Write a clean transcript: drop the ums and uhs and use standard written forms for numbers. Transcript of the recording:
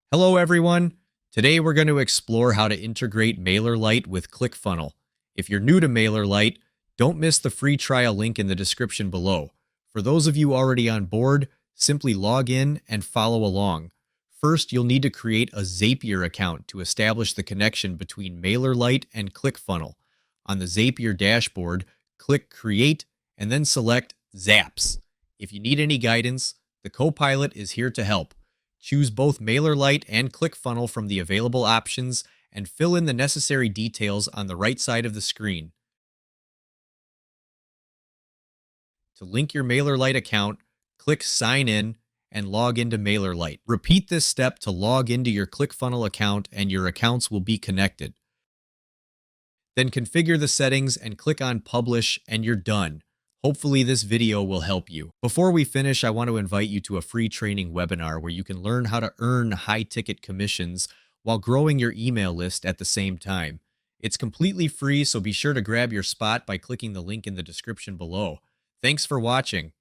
Hello everyone! Today we're going to explore how to integrate MailerLite with ClickFunnel. If you're new to MailerLite, don't miss the free trial link in the description below. For those of you already on board, simply log in and follow along. First, you'll need to create a Zapier account to establish the connection between MailerLite and ClickFunnel. On the Zapier dashboard, click Create and then select Zaps. If you need any guidance, the Copilot is here to help. Choose both MailerLite and ClickFunnel from the available options and fill in the necessary details on the right side of the screen. To link your MailerLite account, click Sign In and log into MailerLite. Repeat this step to log into your ClickFunnel account and your accounts will be connected. Then configure the settings and click on Publish and you're done. Hopefully this video will help you. Before we finish, I want to invite you to a free training webinar where you can learn how to earn high-ticket commissions while growing your email list at the same time. It's completely free, so be sure to grab your spot by clicking the link in the description below. Thanks for watching.